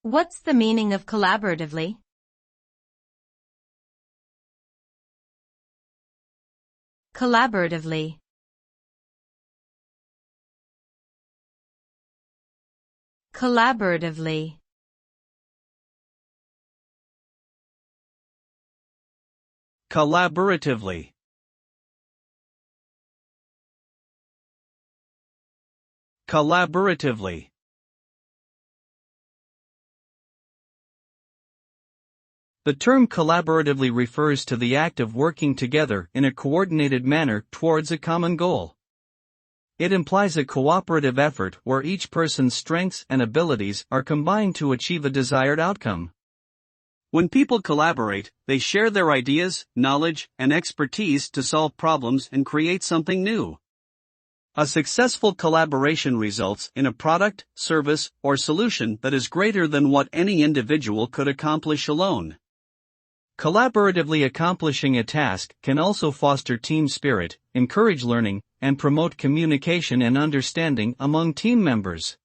What's the meaning of collaboratively? Collaboratively. Collaboratively. Collaboratively. Collaboratively. The term collaboratively refers to the act of working together in a coordinated manner towards a common goal. It implies a cooperative effort where each person's strengths and abilities are combined to achieve a desired outcome. When people collaborate, they share their ideas, knowledge, and expertise to solve problems and create something new. A successful collaboration results in a product, service, or solution that is greater than what any individual could accomplish alone. Collaboratively accomplishing a task can also foster team spirit, encourage learning, and promote communication and understanding among team members.